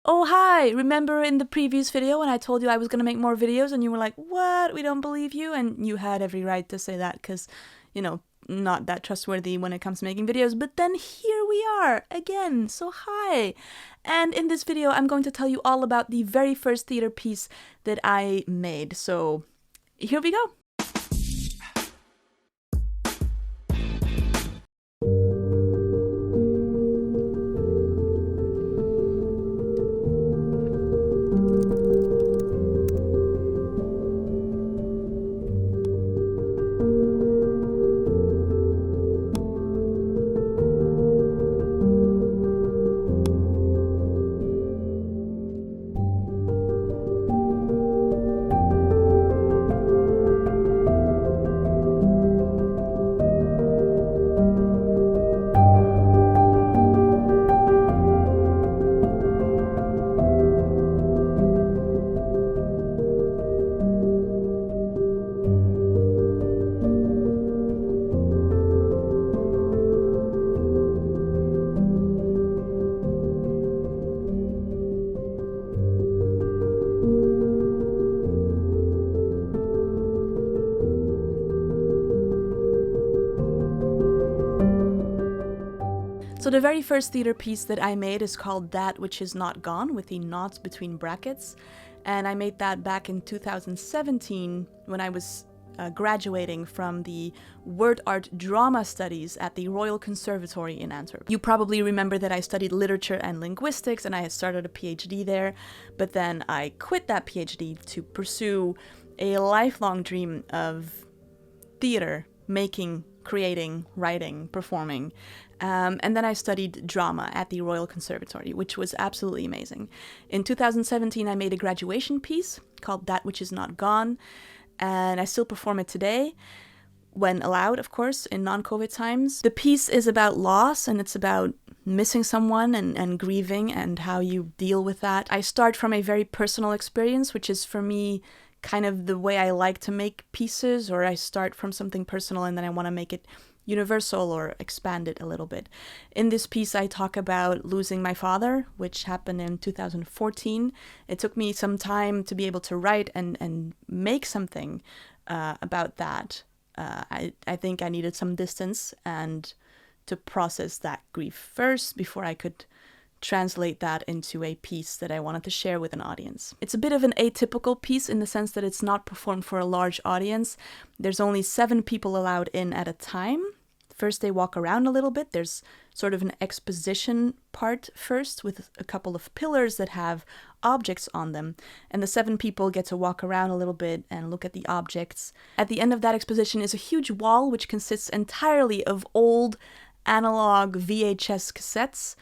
oh, hi, remember in the previous video when I told you I was going to make more videos and you were like, what? We don't believe you? And you had every right to say that because, not that trustworthy when it comes to making videos. But then here we are again. So hi. And in this video, I'm going to tell you all about the very first theater piece that I made. So here we go. So the very first theater piece that I made is called That Which Is Not Gone, with the knots between brackets. And I made that back in 2017 when I was graduating from the Word Art Drama Studies at the Royal Conservatory in Antwerp. You probably remember that I studied literature and linguistics and I had started a PhD there, but then I quit that PhD to pursue a lifelong dream of theater, making, creating, writing, performing. And then I studied drama at the Royal Conservatory, which was absolutely amazing. In 2017, I made a graduation piece called That Which Is Not Gone, and I still perform it today, when allowed, of course, in non-COVID times. The piece is about loss, and it's about missing someone and grieving and how you deal with that. I start from a very personal experience, which is for me kind of the way I like to make pieces, or I start from something personal and then I want to make it universal or expand it a little bit. In this piece, I talk about losing my father, which happened in 2014. It took me some time to be able to write and make something about that. I think I needed some distance and to process that grief first before I could translate that into a piece that I wanted to share with an audience. It's a bit of an atypical piece in the sense that it's not performed for a large audience. There's only 7 people allowed in at a time. First, they walk around a little bit. There's sort of an exposition part first with a couple of pillars that have objects on them. And the 7 people get to walk around a little bit and look at the objects. At the end of that exposition is a huge wall which consists entirely of old analog VHS cassettes.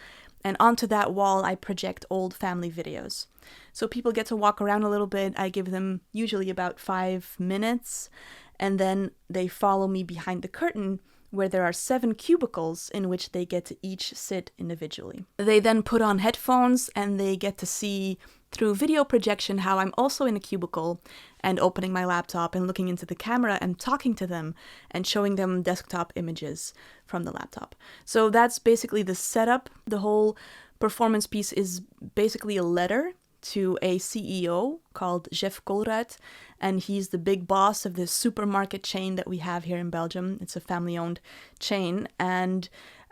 And onto that wall, I project old family videos. So people get to walk around a little bit. I give them usually about 5 minutes. And then they follow me behind the curtain, where there are 7 cubicles in which they get to each sit individually. They then put on headphones and they get to see through video projection how I'm also in a cubicle and opening my laptop and looking into the camera and talking to them and showing them desktop images from the laptop. So that's basically the setup. The whole performance piece is basically a letter to a CEO called Jef Colruyt, and he's the big boss of this supermarket chain that we have here in Belgium. It's a family-owned chain, and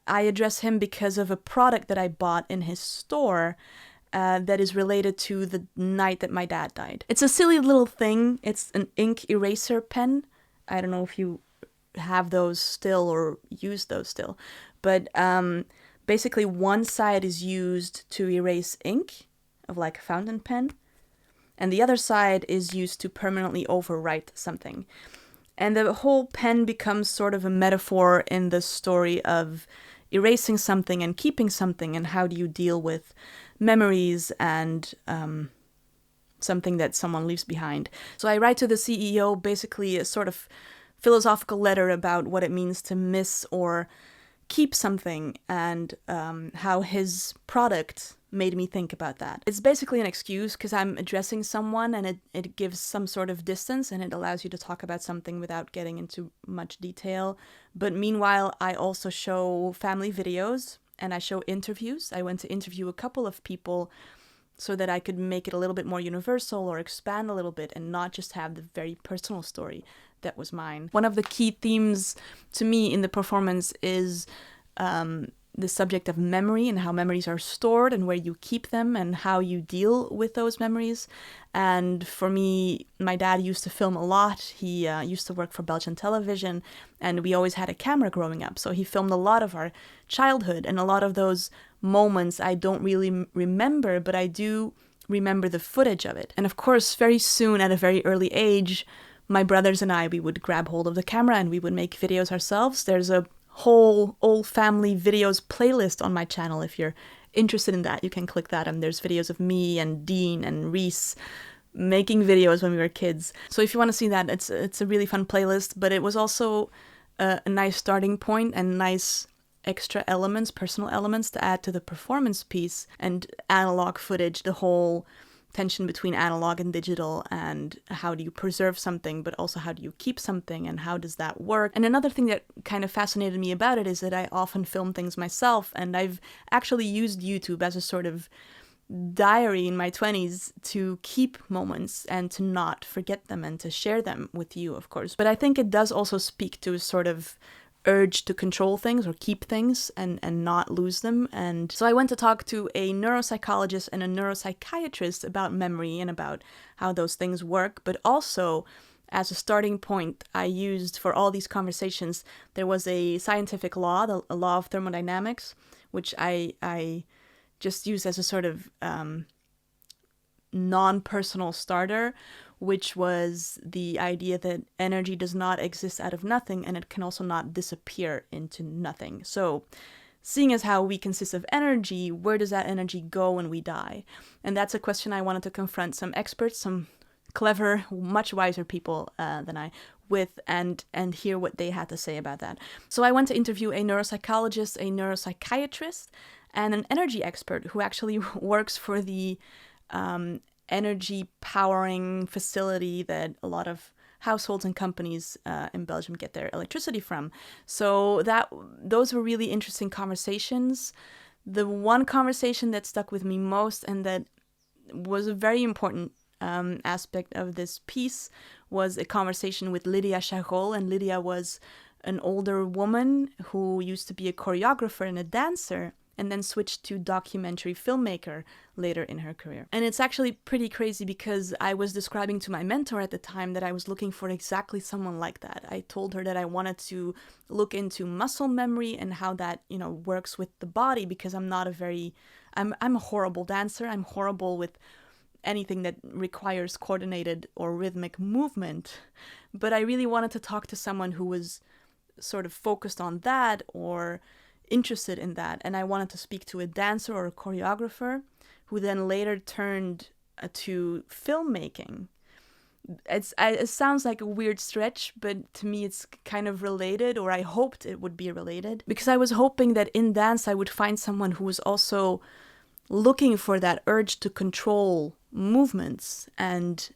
I address him because of a product that I bought in his store that is related to the night that my dad died. It's a silly little thing. It's an ink eraser pen. I don't know if you have those still or use those still, but basically one side is used to erase ink, of like a fountain pen, and the other side is used to permanently overwrite something. And the whole pen becomes sort of a metaphor in the story of erasing something and keeping something, and how do you deal with memories and something that someone leaves behind. So I write to the CEO basically a sort of philosophical letter about what it means to miss or keep something, and how his product made me think about that. It's basically an excuse because I'm addressing someone, and it gives some sort of distance, and it allows you to talk about something without getting into much detail. But meanwhile, I also show family videos and I show interviews. I went to interview a couple of people so that I could make it a little bit more universal or expand a little bit and not just have the very personal story that was mine. One of the key themes to me in the performance is the subject of memory and how memories are stored and where you keep them and how you deal with those memories. And for me, my dad used to film a lot. He used to work for Belgian television, and we always had a camera growing up. So he filmed a lot of our childhood, and a lot of those moments I don't really remember, but I do remember the footage of it. And of course, very soon at a very early age, my brothers and I, we would grab hold of the camera and we would make videos ourselves. There's a whole old family videos playlist on my channel. If you're interested in that, you can click that, and there's videos of me and Dean and Reese making videos when we were kids. So if you want to see that, it's a really fun playlist. But it was also a nice starting point and nice extra elements, personal elements to add to the performance piece, and analog footage, the whole tension between analog and digital, and how do you preserve something, but also how do you keep something, and how does that work? And another thing that kind of fascinated me about it is that I often film things myself, and I've actually used YouTube as a sort of diary in my 20s to keep moments and to not forget them and to share them with you, of course. But I think it does also speak to a sort of urge to control things or keep things and not lose them. And so I went to talk to a neuropsychologist and a neuropsychiatrist about memory and about how those things work. But also, as a starting point, I used for all these conversations, there was a scientific law, a law of thermodynamics, which I just used as a sort of non-personal starter, which was the idea that energy does not exist out of nothing, and it can also not disappear into nothing. So, seeing as how we consist of energy, where does that energy go when we die? And that's a question I wanted to confront some experts, some clever, much wiser people than I, with, and hear what they had to say about that. So I went to interview a neuropsychologist, a neuropsychiatrist, and an energy expert who actually works for the energy powering facility that a lot of households and companies in Belgium get their electricity from. So those were really interesting conversations. The one conversation that stuck with me most and that was a very important aspect of this piece was a conversation with Lydia Chagoll. And Lydia was an older woman who used to be a choreographer and a dancer, and then switched to documentary filmmaker later in her career. And it's actually pretty crazy because I was describing to my mentor at the time that I was looking for exactly someone like that. I told her that I wanted to look into muscle memory and how that, works with the body, because I'm a horrible dancer. I'm horrible with anything that requires coordinated or rhythmic movement. But I really wanted to talk to someone who was sort of focused on that or interested in that, and I wanted to speak to a dancer or a choreographer who then later turned to filmmaking. It sounds like a weird stretch, but to me it's kind of related, or I hoped it would be related, because I was hoping that in dance I would find someone who was also looking for that urge to control movements and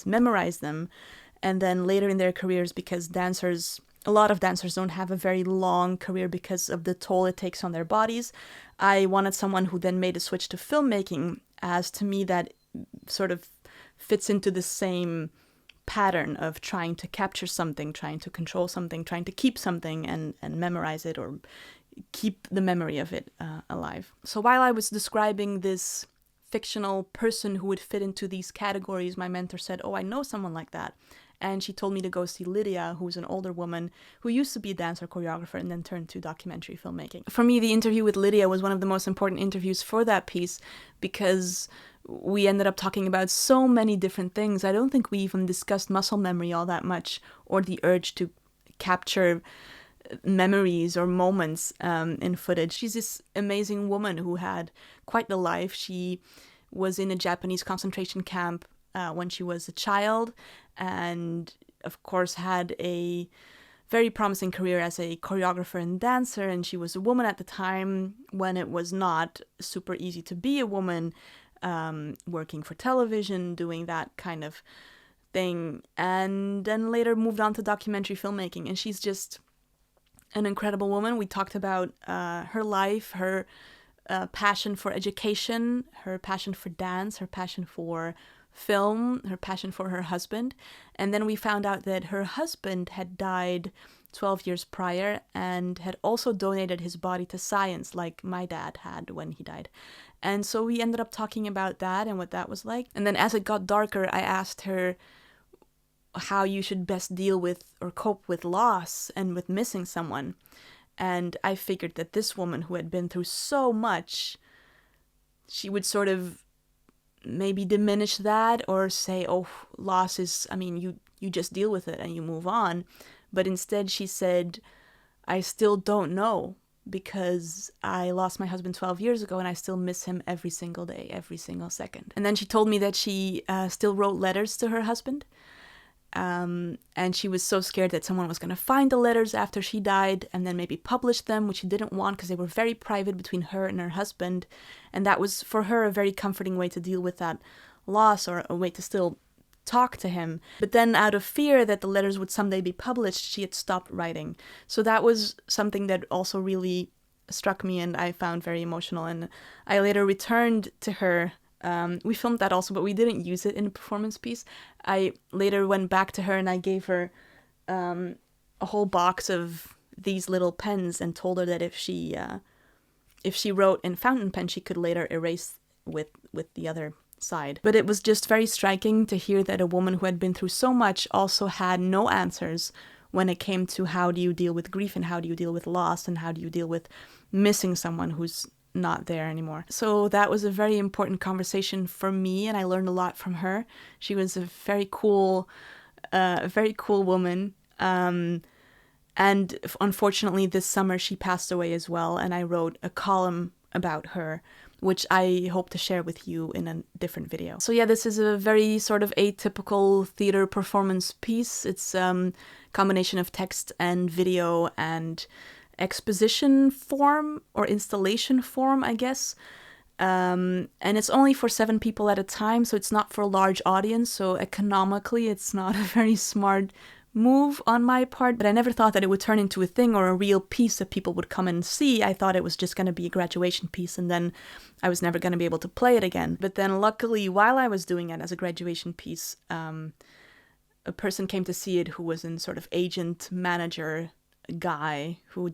memorize them, and then later in their careers, because a lot of dancers don't have a very long career because of the toll it takes on their bodies. I wanted someone who then made a switch to filmmaking, as to me that sort of fits into the same pattern of trying to capture something, trying to control something, trying to keep something and memorize it, or keep the memory of it alive. So while I was describing this fictional person who would fit into these categories, my mentor said, "Oh, I know someone like that." And she told me to go see Lydia, who's an older woman who used to be a dancer choreographer and then turned to documentary filmmaking. For me, the interview with Lydia was one of the most important interviews for that piece, because we ended up talking about so many different things. I don't think we even discussed muscle memory all that much, or the urge to capture memories or moments in footage. She's this amazing woman who had quite the life. She was in a Japanese concentration camp when she was a child, and of course had a very promising career as a choreographer and dancer. And she was a woman at the time when it was not super easy to be a woman, working for television, doing that kind of thing, and then later moved on to documentary filmmaking. And she's just an incredible woman. We talked about her life, her passion for education, her passion for dance, her passion for film, her passion for her husband. And then we found out that her husband had died 12 years prior and had also donated his body to science, like my dad had when he died. And so we ended up talking about that and what that was like. And then as it got darker, I asked her how you should best deal with or cope with loss and with missing someone. And I figured that this woman who had been through so much, she would sort of maybe diminish that or say, oh, loss is, I mean, you just deal with it and you move on. But instead she said, I still don't know because I lost my husband 12 years ago and I still miss him every single day, every single second. And then she told me that she still wrote letters to her husband. And she was so scared that someone was going to find the letters after she died and then maybe publish them, which she didn't want because they were very private between her and her husband. And that was for her a very comforting way to deal with that loss, or a way to still talk to him. But then out of fear that the letters would someday be published, she had stopped writing. So that was something that also really struck me and I found very emotional. And I later returned to her. We filmed that also, but we didn't use it in a performance piece. I later went back to her and I gave her a whole box of these little pens and told her that if she wrote in fountain pen, she could later erase with the other side. But it was just very striking to hear that a woman who had been through so much also had no answers when it came to how do you deal with grief and how do you deal with loss and how do you deal with missing someone who's not there anymore. So that was a very important conversation for me and I learned a lot from her. She was a very cool woman. And unfortunately this summer she passed away as well, and I wrote a column about her, which I hope to share with you in a different video. So yeah, this is a very sort of atypical theater performance piece. It's a combination of text and video and exposition form or installation form, I guess. And it's only for 7 people at a time, so it's not for a large audience. So economically, it's not a very smart move on my part, but I never thought that it would turn into a thing or a real piece that people would come and see. I thought it was just going to be a graduation piece and then I was never going to be able to play it again. But then luckily, while I was doing it as a graduation piece, a person came to see it who was in sort of agent manager guy who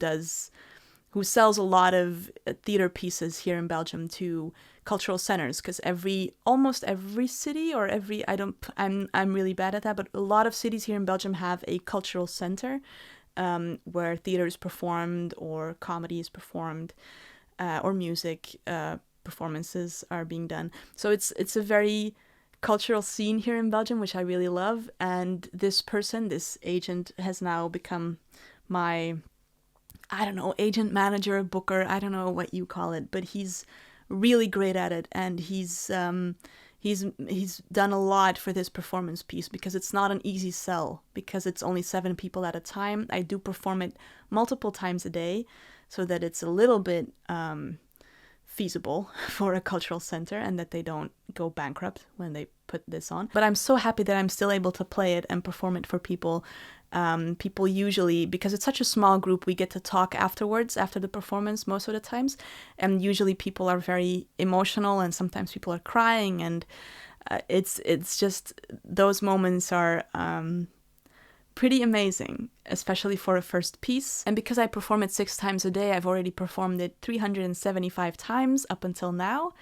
sells a lot of theater pieces here in Belgium to cultural centers, because almost every city or I'm really bad at that, but a lot of cities here in Belgium have a cultural center where theater is performed or comedy is performed or music performances are being done. So it's a very cultural scene here in Belgium, which I really love. And this agent has now become my, I don't know, agent, manager, booker, I don't know what you call it, but he's really great at it, and he's done a lot for this performance piece because it's not an easy sell, because it's only 7 people at a time. I do perform it multiple times a day so that it's a little bit feasible for a cultural center and that they don't go bankrupt when they put this on. But I'm so happy that I'm still able to play it and perform it for people. People usually, because it's such a small group, we get to talk afterwards, after the performance most of the times, and usually people are very emotional and sometimes people are crying, and it's just, those moments are pretty amazing, especially for a first piece. And because I perform it 6 times a day, I've already performed it 375 times up until now.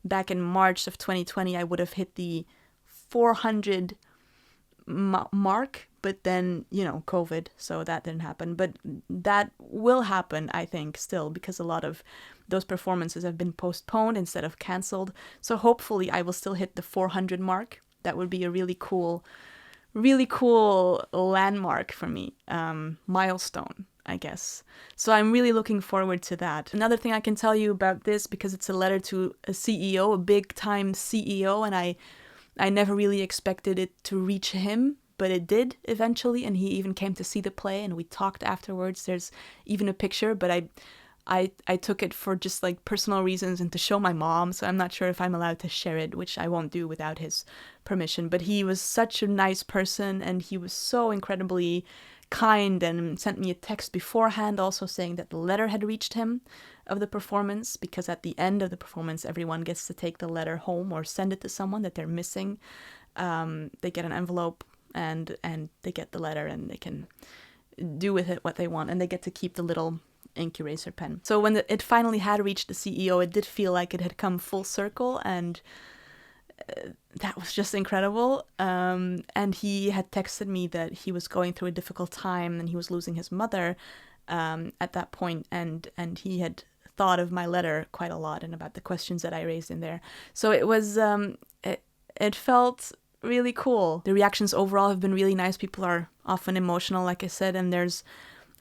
Back in March of 2020, I would have hit the 400 mark, but then, COVID, so that didn't happen. But that will happen, I think, still, because a lot of those performances have been postponed instead of cancelled. So hopefully I will still hit the 400 mark. That would be a really cool landmark for me, milestone, I guess. So I'm really looking forward to that. Another thing I can tell you about this, because it's a letter to a CEO, a big time CEO, and I never really expected it to reach him, but it did eventually, and he even came to see the play and we talked afterwards. There's even a picture, but I took it for just like personal reasons and to show my mom, so I'm not sure if I'm allowed to share it, which I won't do without his permission. But he was such a nice person and he was so incredibly kind and sent me a text beforehand also saying that the letter had reached him of the performance, because at the end of the performance everyone gets to take the letter home or send it to someone that they're missing. They get an envelope and they get the letter and they can do with it what they want, and they get to keep the little ink eraser pen. So when it finally had reached the CEO, it did feel like it had come full circle, and that was just incredible. And he had texted me that he was going through a difficult time and he was losing his mother at that point, and he had thought of my letter quite a lot and about the questions that I raised in there. So it was it felt really cool. The reactions overall have been really nice. People are often emotional, like I said, and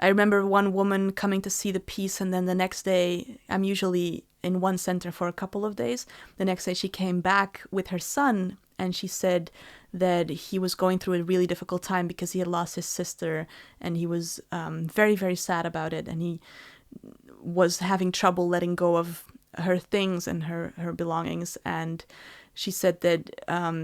I remember one woman coming to see the piece, and then the next day, I'm usually in one center for a couple of days. The next day she came back with her son, and she said that he was going through a really difficult time because he had lost his sister, and he was very, very sad about it, and he was having trouble letting go of her things and her belongings. And she said that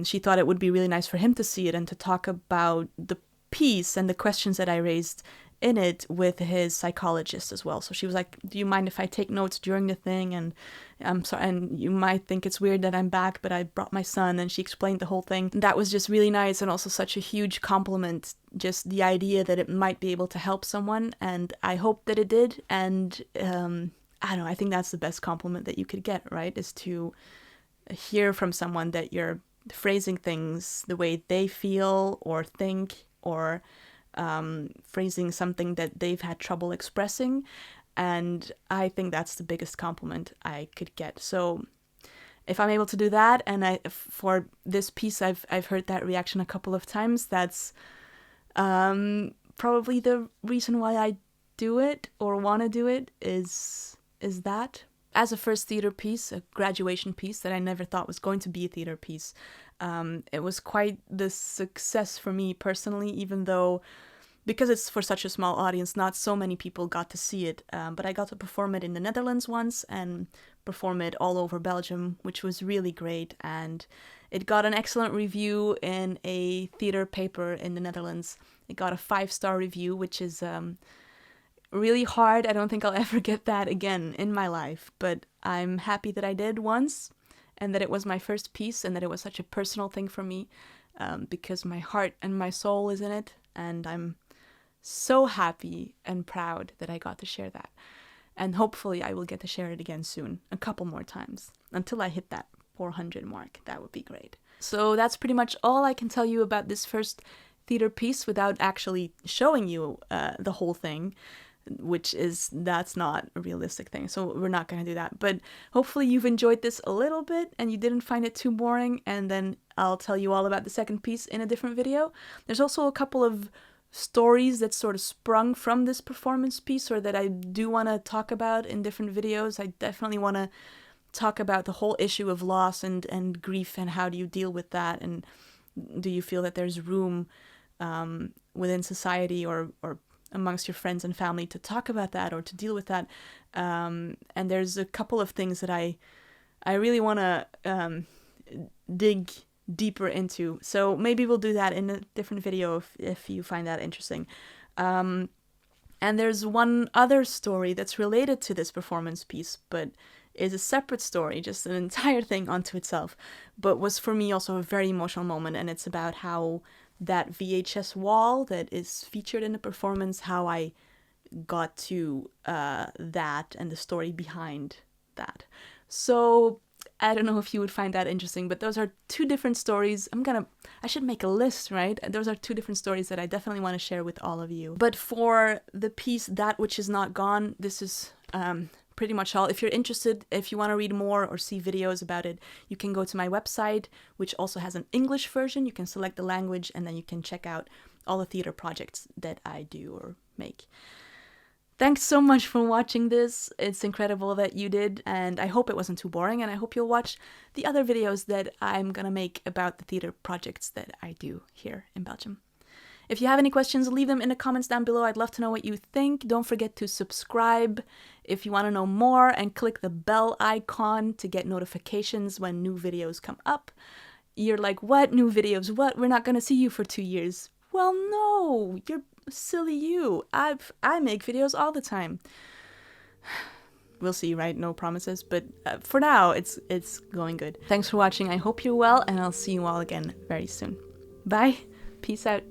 she thought it would be really nice for him to see it and to talk about the piece and the questions that I raised in it with his psychologist as well. So she was like, do you mind if I take notes during the thing? And I'm sorry, and you might think it's weird that I'm back, but I brought my son, and she explained the whole thing. That was just really nice, and also such a huge compliment, just the idea that it might be able to help someone, and I hope that it did. And I don't know, I think that's the best compliment that you could get, right? Is to hear from someone that you're phrasing things the way they feel or think, or phrasing something that they've had trouble expressing. And I think that's the biggest compliment I could get. So if I'm able to do that, and for this piece I've heard that reaction a couple of times, that's probably the reason why I do it or want to do it, is that. As a first theater piece, a graduation piece that I never thought was going to be a theater piece, it was quite the success for me personally, even though, because it's for such a small audience, not so many people got to see it. But I got to perform it in the Netherlands once and perform it all over Belgium, which was really great. And it got an excellent review in a theater paper in the Netherlands. It got a 5-star review, which is really hard. I don't think I'll ever get that again in my life, but I'm happy that I did once, and that it was my first piece, and that it was such a personal thing for me, because my heart and my soul is in it, and I'm so happy and proud that I got to share that. And hopefully I will get to share it again soon, a couple more times, until I hit that 400 mark. That would be great. So that's pretty much all I can tell you about this first theater piece without actually showing you the whole thing, that's not a realistic thing, so we're not going to do that. But hopefully you've enjoyed this a little bit and you didn't find it too boring, and then I'll tell you all about the second piece in a different video. There's also a couple of stories that sort of sprung from this performance piece, or that I do want to talk about in different videos. I definitely want to talk about the whole issue of loss and grief, and how do you deal with that, and do you feel that there's room within society or amongst your friends and family to talk about that or to deal with that. And there's a couple of things that I really want to dig deeper into. So maybe we'll do that in a different video if you find that interesting. And there's one other story that's related to this performance piece, but is a separate story, just an entire thing unto itself, but was for me also a very emotional moment. And it's about how that VHS wall that is featured in the performance, how I got to that and the story behind that. So I don't know if you would find that interesting, but those are two different stories. I should make a list, right? Those are two different stories that I definitely want to share with all of you. But for the piece That Which Is Not Gone, this is pretty much all. If you're interested, if you want to read more or see videos about it, you can go to my website, which also has an English version. You can select the language, and then you can check out all the theater projects that I do or make. Thanks so much for watching this. It's incredible that you did, and I hope it wasn't too boring, and I hope you'll watch the other videos that I'm gonna make about the theater projects that I do here in Belgium. If you have any questions, leave them in the comments down below. I'd love to know what you think. Don't forget to subscribe if you want to know more, and click the bell icon to get notifications when new videos come up. You're like, what? New videos? What? We're not going to see you for 2 years. Well, no, you're silly you. I make videos all the time. We'll see, right? No promises, but for now, it's going good. Thanks for watching. I hope you're well, and I'll see you all again very soon. Bye. Peace out.